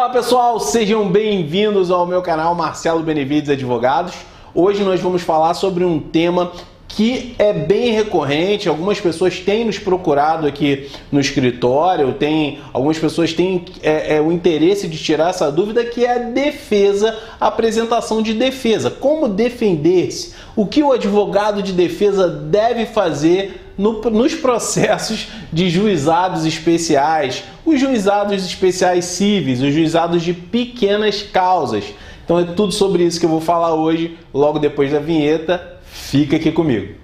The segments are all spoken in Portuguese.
Fala pessoal, sejam bem-vindos ao meu canal Marcelo Benevides Advogados. Hoje nós vamos falar sobre um tema que é bem recorrente. Algumas pessoas têm nos procurado aqui no escritório, algumas pessoas têm o interesse de tirar essa dúvida, que é a defesa, a apresentação de defesa. Como defender-se? O que o advogado de defesa deve fazer nos processos de juizados especiais, os juizados especiais cíveis, os juizados de pequenas causas. Então é tudo sobre isso que eu vou falar hoje, logo depois da vinheta. Fica aqui comigo.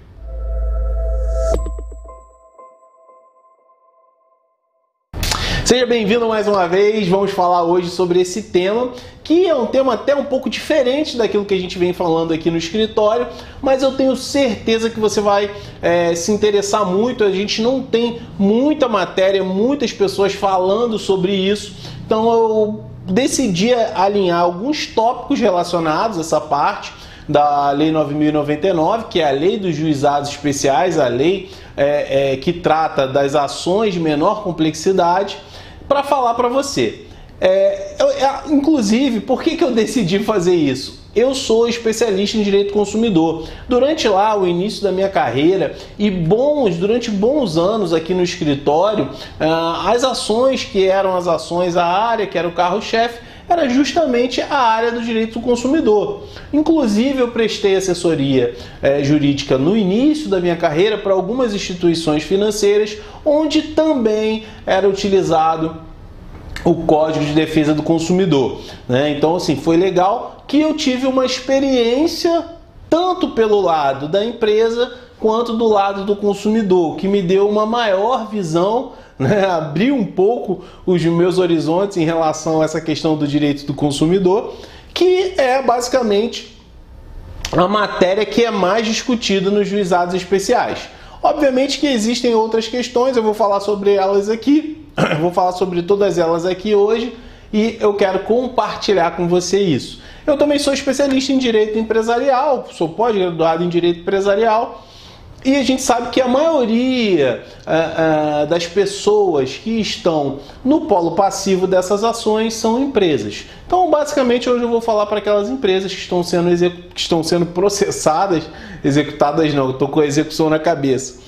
Seja bem-vindo mais uma vez. Vamos falar hoje sobre esse tema, que é um tema até um pouco diferente daquilo que a gente vem falando aqui no escritório, mas eu tenho certeza que você vai se interessar muito. A gente não tem muita matéria, muitas pessoas falando sobre isso, então eu decidi alinhar alguns tópicos relacionados a essa parte da Lei 9.099, que é a Lei dos Juizados Especiais, a lei que trata das ações de menor complexidade, para falar para você. Inclusive, por que eu decidi fazer isso? Eu sou especialista em direito consumidor. Durante lá o início da minha carreira e durante bons anos aqui no escritório, as ações que eram as ações, a área que era o carro-chefe, era justamente a área do direito do consumidor. Inclusive, eu prestei assessoria jurídica no início da minha carreira para algumas instituições financeiras, onde também era utilizado o Código de Defesa do Consumidor, né? Então, assim, foi legal que eu tive uma experiência tanto pelo lado da empresa quanto do lado do consumidor, que me deu uma maior visão, né? Abriu um pouco os meus horizontes em relação a essa questão do direito do consumidor, que é basicamente a matéria que é mais discutida nos juizados especiais. Obviamente que existem outras questões, eu vou falar sobre elas aqui, eu vou falar sobre todas elas aqui hoje e eu quero compartilhar com você isso. Eu também sou especialista em direito empresarial, sou pós-graduado em direito empresarial, e a gente sabe que a maioria das pessoas que estão no polo passivo dessas ações são empresas. Então, basicamente, hoje eu vou falar para aquelas empresas que estão sendo processadas, executadas não, estou com a execução na cabeça,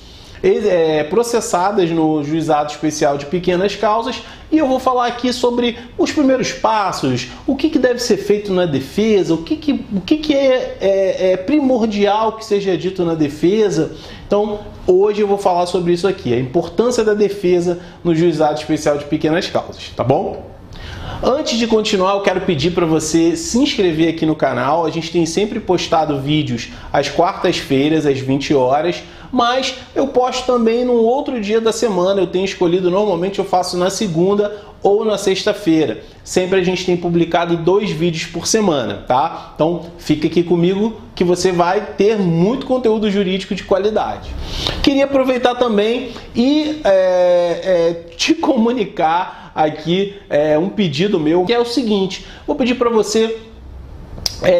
processadas no Juizado Especial de Pequenas Causas, e eu vou falar aqui sobre os primeiros passos, o que deve ser feito na defesa, o que é primordial que seja dito na defesa. Então, hoje eu vou falar sobre isso aqui, a importância da defesa no Juizado Especial de Pequenas Causas, tá bom? Antes de continuar, eu quero pedir para você se inscrever aqui no canal. A gente tem sempre postado vídeos às quartas-feiras, às 20 horas, mas eu posto também num outro dia da semana. Eu tenho escolhido, normalmente eu faço na segunda ou na sexta-feira. Sempre a gente tem publicado 2 vídeos por semana, tá? Então fica aqui comigo que você vai ter muito conteúdo jurídico de qualidade. Queria aproveitar também e te comunicar aqui um pedido meu, que é o seguinte: vou pedir para você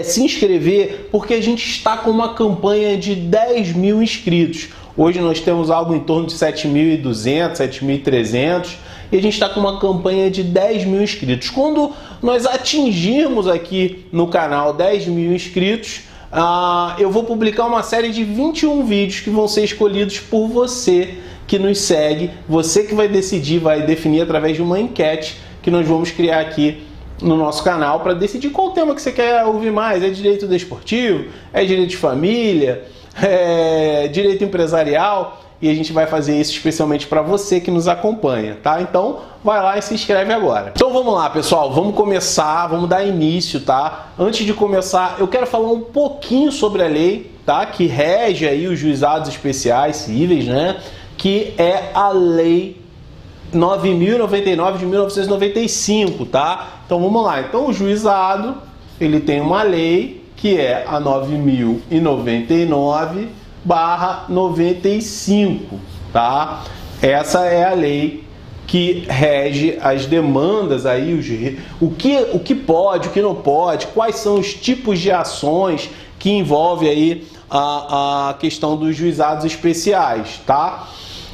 se inscrever, porque a gente está com uma campanha de 10 mil inscritos. Hoje nós temos algo em torno de 7.200, 7.300 e a gente está com uma campanha de 10 mil inscritos. Quando nós atingirmos aqui no canal 10 mil inscritos, eu vou publicar uma série de 21 vídeos que vão ser escolhidos por você que nos segue, você que vai decidir, vai definir através de uma enquete que nós vamos criar aqui no nosso canal para decidir qual tema que você quer ouvir mais. É direito desportivo? É direito de família? É direito empresarial? E a gente vai fazer isso especialmente para você que nos acompanha, tá? Então vai lá e se inscreve agora. Então vamos lá, pessoal, vamos começar, vamos dar início, tá? Antes de começar, eu quero falar um pouquinho sobre a lei, tá? Que rege aí os juizados especiais cíveis, né? Que é a Lei 9.099 de 1995, tá? Então vamos lá. Então o juizado, ele tem uma lei que é a 9.099/95, tá? Essa é a lei que rege as demandas aí, o que pode, o que não pode, quais são os tipos de ações que envolve aí a questão dos juizados especiais, tá?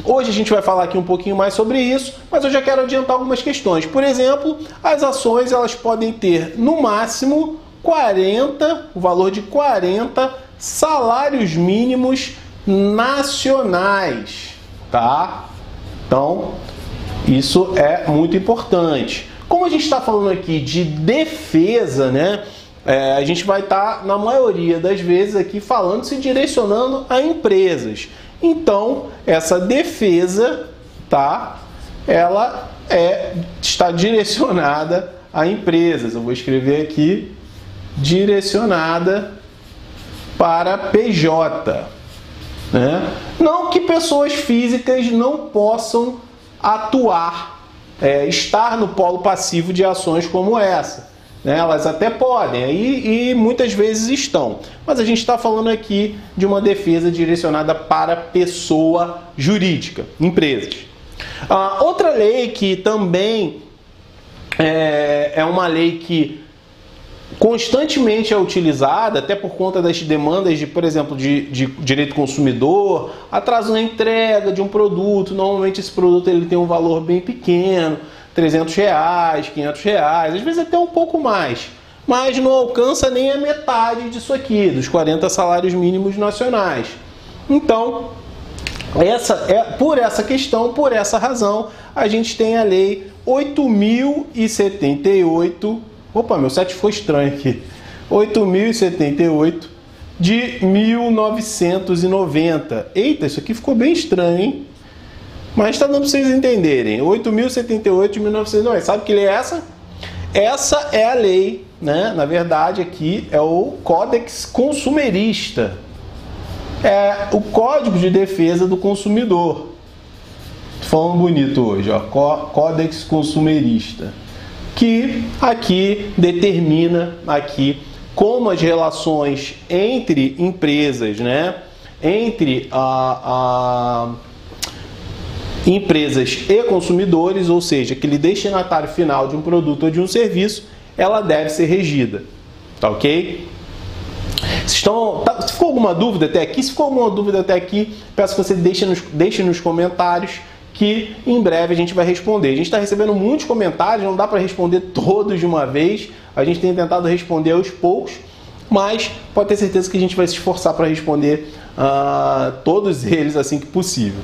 Hoje a gente vai falar aqui um pouquinho mais sobre isso, mas eu já quero adiantar algumas questões. Por exemplo, as ações elas podem ter no máximo 40, o valor de 40 salários mínimos nacionais, tá? Então, isso é muito importante. Como a gente está falando aqui de defesa, né? A gente vai estar, na maioria das vezes, aqui falando, se direcionando a empresas. Então, essa defesa, tá? Ela está direcionada a empresas. Eu vou escrever aqui, direcionada para PJ. Né? Não que pessoas físicas não possam atuar, estar no polo passivo de ações como essa. Né? Elas até podem, e muitas vezes estão. Mas a gente está falando aqui de uma defesa direcionada para pessoa jurídica, empresas. Outra lei que também é uma lei que constantemente é utilizada, até por conta das demandas de, por exemplo, de direito consumidor, atraso na entrega de um produto. Normalmente esse produto ele tem um valor bem pequeno, R$300, R$500, às vezes até um pouco mais, mas não alcança nem a metade disso aqui, dos 40 salários mínimos nacionais. Então, por essa questão, por essa razão, a gente tem a lei 8.078, opa, meu site ficou estranho aqui, 8.078 de 1990. Eita, isso aqui ficou bem estranho, hein? Mas está dando para vocês entenderem. 8.078 de 1990. Sabe que lei é essa? Essa é a lei, né? Na verdade, aqui é o Códex Consumerista. É o Código de Defesa do Consumidor. Falando bonito hoje, ó. Códex Consumerista. Que aqui determina aqui como as relações entre empresas, né? Entre empresas e consumidores, ou seja, aquele destinatário final de um produto ou de um serviço, ela deve ser regida, tá ok? Se ficou alguma dúvida até aqui? Se ficou alguma dúvida até aqui, peço que você deixe nos comentários, que em breve a gente vai responder. A gente está recebendo muitos comentários, não dá para responder todos de uma vez, a gente tem tentado responder aos poucos, mas pode ter certeza que a gente vai se esforçar para responder todos eles assim que possível.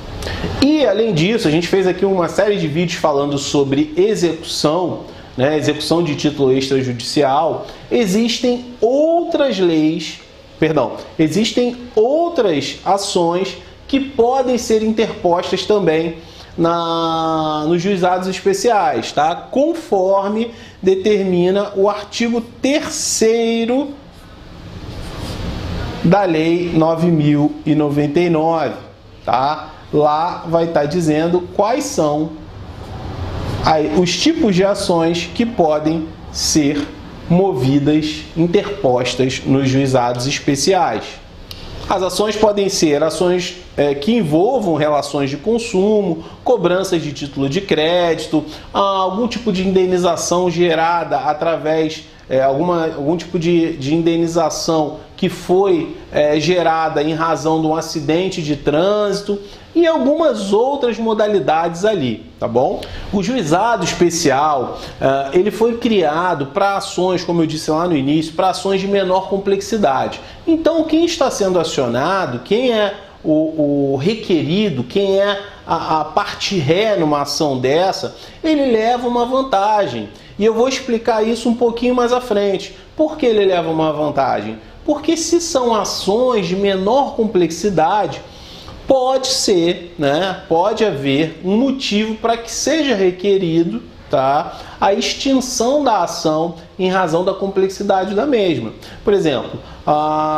E além disso, a gente fez aqui uma série de vídeos falando sobre execução, né, execução de título extrajudicial. Existem outras ações que podem ser interpostas também nos juizados especiais, tá? Conforme determina o artigo 3º da Lei 9.099, tá? Lá vai estar dizendo quais são os tipos de ações que podem ser movidas, interpostas nos juizados especiais. As ações podem ser ações que envolvam relações de consumo, cobranças de título de crédito, algum tipo de indenização gerada através algum tipo de indenização que foi gerada em razão de um acidente de trânsito e algumas outras modalidades ali, tá bom? O juizado especial, ele foi criado para ações, como eu disse lá no início, para ações de menor complexidade. Então, quem está sendo acionado, quem é o requerido, quem é a parte ré numa ação dessa, ele leva uma vantagem. E eu vou explicar isso um pouquinho mais à frente. Por que ele leva uma vantagem? Porque se são ações de menor complexidade, pode ser, né, pode haver um motivo para que seja requerido, tá, a extinção da ação em razão da complexidade da mesma. Por exemplo,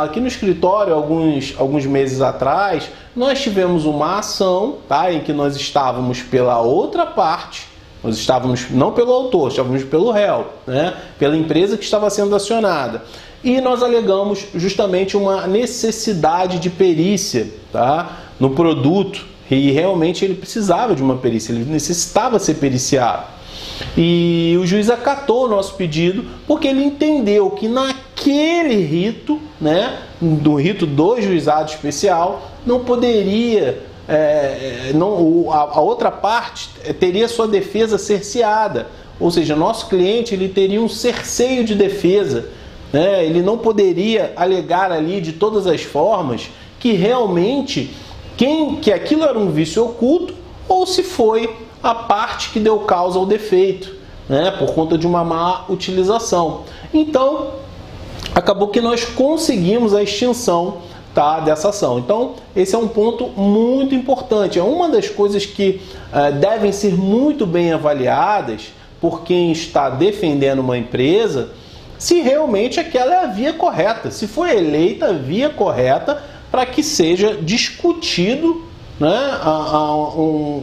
aqui no escritório, alguns meses atrás, nós tivemos uma ação, tá, em que nós estávamos pela outra parte. Nós estávamos não pelo autor, estávamos pelo réu, né? Pela empresa que estava sendo acionada. E nós alegamos justamente uma necessidade de perícia, tá, no produto. E realmente ele precisava de uma perícia, ele necessitava ser periciado. E o juiz acatou o nosso pedido porque ele entendeu que naquele rito, né, do rito do juizado especial, não poderia a outra parte teria sua defesa cerceada, ou seja, nosso cliente ele teria um cerceio de defesa, né? Ele não poderia alegar ali de todas as formas que realmente que aquilo era um vício oculto ou se foi a parte que deu causa ao defeito, né? Por conta de uma má utilização. Então, acabou que nós conseguimos a extinção, tá, dessa ação. Então, esse é um ponto muito importante. É uma das coisas que devem ser muito bem avaliadas por quem está defendendo uma empresa, se realmente aquela é a via correta, se foi eleita a via correta para que seja discutido, né,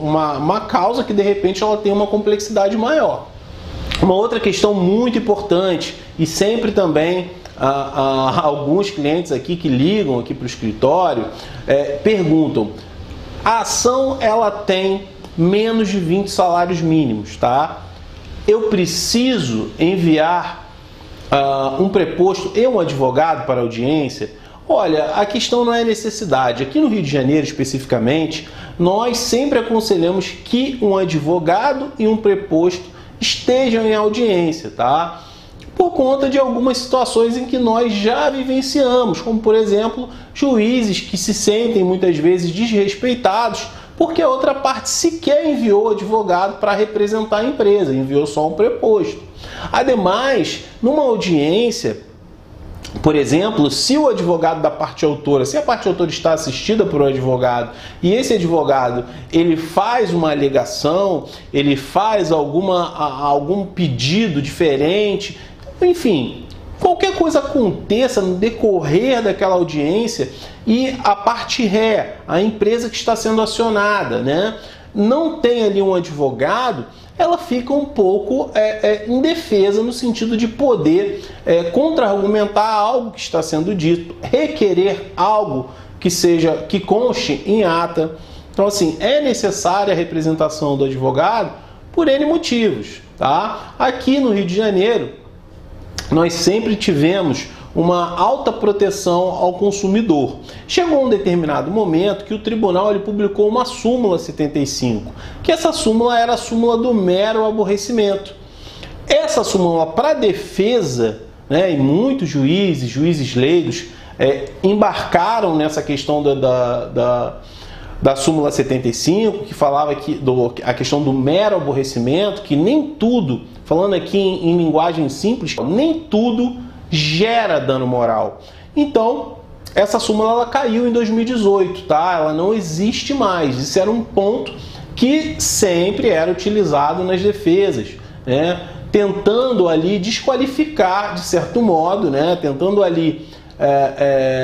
uma causa que de repente ela tem uma complexidade maior. Uma outra questão muito importante, e sempre também alguns clientes aqui que ligam aqui para o escritório perguntam: a ação ela tem menos de 20 salários mínimos, tá? Eu preciso enviar um preposto e um advogado para a audiência? Olha, a questão não é necessidade. Aqui no Rio de Janeiro, especificamente, nós sempre aconselhamos que um advogado e um preposto estejam em audiência, tá? Por conta de algumas situações em que nós já vivenciamos, como, por exemplo, juízes que se sentem muitas vezes desrespeitados porque a outra parte sequer enviou advogado para representar a empresa, enviou só um preposto. Ademais, numa audiência, por exemplo, se o advogado da parte autora, se a parte autora está assistida por um advogado e esse advogado ele faz uma alegação, ele faz algum pedido diferente, enfim, qualquer coisa aconteça no decorrer daquela audiência e a parte ré, a empresa que está sendo acionada, né, não tem ali um advogado, ela fica um pouco indefesa no sentido de poder contra-argumentar algo que está sendo dito, requerer algo que conste em ata. Então, assim, é necessária a representação do advogado por N motivos, tá? Aqui no Rio de Janeiro, nós sempre tivemos uma alta proteção ao consumidor. Chegou um determinado momento que o tribunal ele publicou uma súmula 75, que essa súmula era a súmula do mero aborrecimento. Essa súmula para defesa, né, e muitos juízes leigos embarcaram nessa questão da súmula 75, que falava a questão do mero aborrecimento, que nem tudo, falando aqui em linguagem simples, nem tudo gera dano moral. Então, essa súmula ela caiu em 2018, tá? Ela não existe mais. Isso era um ponto que sempre era utilizado nas defesas, né? Tentando ali desqualificar, de certo modo, né? Tentando ali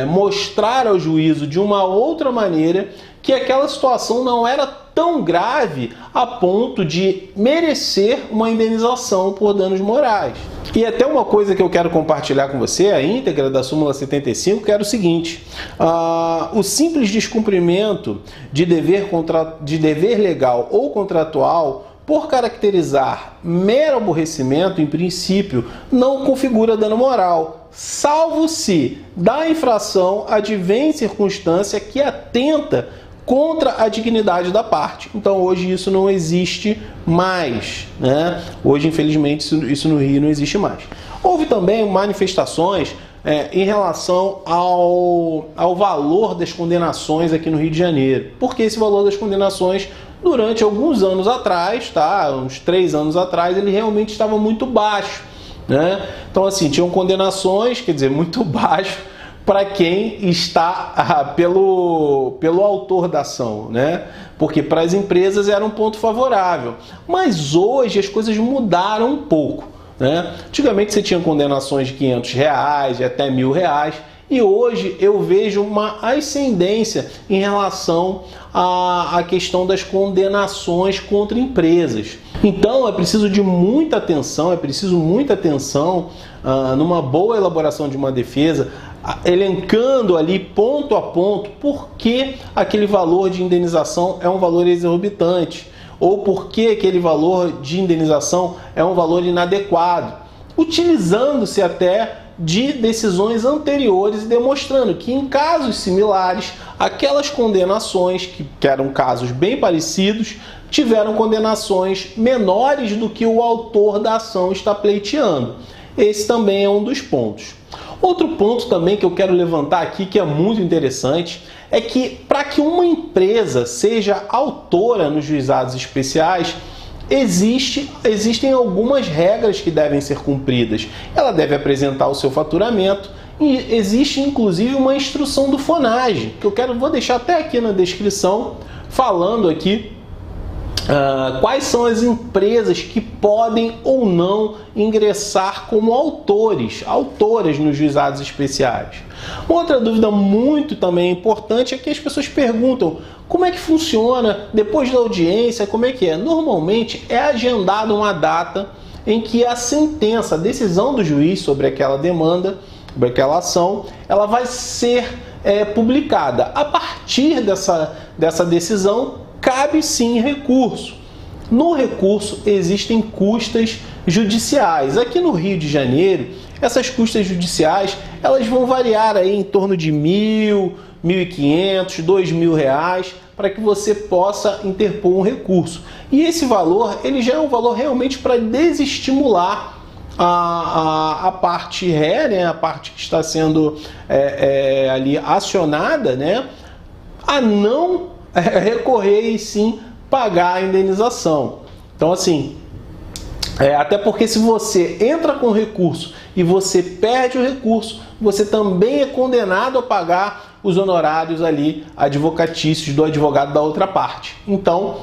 mostrar ao juízo de uma outra maneira que aquela situação não era tão grave a ponto de merecer uma indenização por danos morais. E até uma coisa que eu quero compartilhar com você, a íntegra da súmula 75, que era o seguinte: o simples descumprimento de dever legal ou contratual, por caracterizar mero aborrecimento, em princípio, não configura dano moral, salvo se da infração advém circunstância que atenta contra a dignidade da parte. Então hoje isso não existe mais, né? Hoje, infelizmente, isso no Rio não existe mais. Houve também manifestações em relação ao valor das condenações aqui no Rio de Janeiro. Porque esse valor das condenações, durante alguns anos atrás, tá? Uns 3 anos atrás, ele realmente estava muito baixo, né? Então, assim, tinham condenações, quer dizer, muito baixo para quem está pelo autor da ação, né? Porque para as empresas era um ponto favorável. Mas hoje as coisas mudaram um pouco, né? Antigamente você tinha condenações de R$500, de até R$1.000, e hoje eu vejo uma ascendência em relação à questão das condenações contra empresas. Então é preciso de muita atenção, numa boa elaboração de uma defesa, elencando ali ponto a ponto por que aquele valor de indenização é um valor exorbitante, ou por que aquele valor de indenização é um valor inadequado, utilizando-se até de decisões anteriores, demonstrando que em casos similares, aquelas condenações, que eram casos bem parecidos, tiveram condenações menores do que o autor da ação está pleiteando. Esse também é um dos pontos. Outro ponto também que eu quero levantar aqui, que é muito interessante, é que para que uma empresa seja autora nos juizados especiais, existem algumas regras que devem ser cumpridas. Ela deve apresentar o seu faturamento e existe inclusive uma instrução do FONAGE, que vou deixar até aqui na descrição, falando aqui quais são as empresas que podem ou não ingressar como autoras nos juizados especiais. Outra dúvida muito também importante é que as pessoas perguntam como é que funciona depois da audiência, como é que é? Normalmente é agendada uma data em que a sentença, a decisão do juiz sobre aquela demanda, sobre aquela ação, ela vai ser publicada. A partir dessa decisão, cabe sim recurso. No recurso existem custas judiciais. Aqui no Rio de Janeiro, essas custas judiciais elas vão variar aí em torno de R$1.000, R$1.500, R$2.000 para que você possa interpor um recurso. E esse valor ele já é um valor realmente para desestimular a parte ré, né, a parte que está sendo ali acionada, né, a não recorrer e sim pagar a indenização. Então assim, até porque se você entra com recurso e você perde o recurso, você também é condenado a pagar os honorários ali advocatícios do advogado da outra parte. Então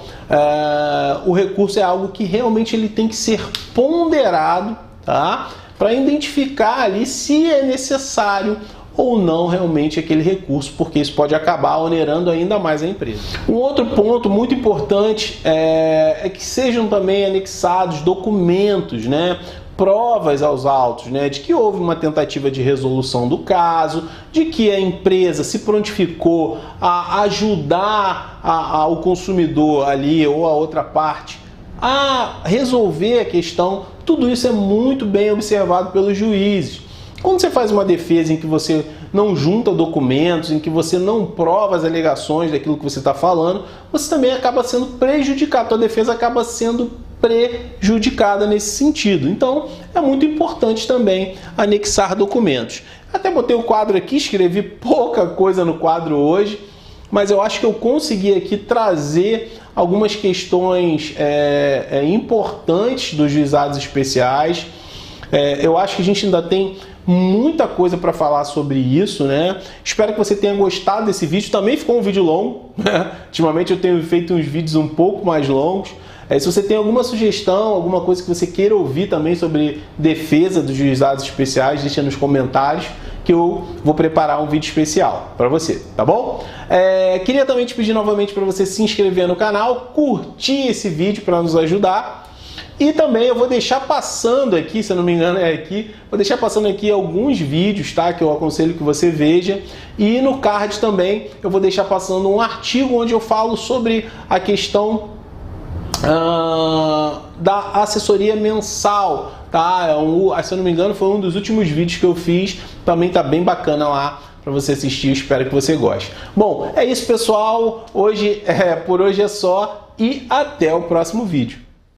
o recurso é algo que realmente ele tem que ser ponderado, tá? Para identificar ali se é necessário ou não realmente aquele recurso, porque isso pode acabar onerando ainda mais a empresa. Um outro ponto muito importante é que sejam também anexados documentos, né, provas aos autos, né, de que houve uma tentativa de resolução do caso, de que a empresa se prontificou a ajudar o consumidor ali ou a outra parte a resolver a questão. Tudo isso é muito bem observado pelos juízes. Quando você faz uma defesa em que você não junta documentos, em que você não prova as alegações daquilo que você está falando, você também acaba sendo prejudicado, a sua defesa acaba sendo prejudicada nesse sentido. Então, é muito importante também anexar documentos. Até botei o quadro aqui, escrevi pouca coisa no quadro hoje, mas eu acho que eu consegui aqui trazer algumas questões importantes dos juizados especiais. Eu acho que a gente ainda tem muita coisa para falar sobre isso, né? Espero que você tenha gostado desse vídeo. Também ficou um vídeo longo, né? Ultimamente eu tenho feito uns vídeos um pouco mais longos. Se você tem alguma sugestão, alguma coisa que você queira ouvir também sobre defesa dos juizados especiais, deixa nos comentários que eu vou preparar um vídeo especial para você, tá bom? Queria também te pedir novamente para você se inscrever no canal, curtir esse vídeo para nos ajudar. E também eu vou deixar passando aqui, se eu não me engano é aqui, vou deixar passando aqui alguns vídeos, tá? Que eu aconselho que você veja. E no card também eu vou deixar passando um artigo onde eu falo sobre a questão da assessoria mensal, tá? Se eu não me engano foi um dos últimos vídeos que eu fiz, também tá bem bacana lá para você assistir, espero que você goste. Bom, é isso pessoal, por hoje é só e até o próximo vídeo.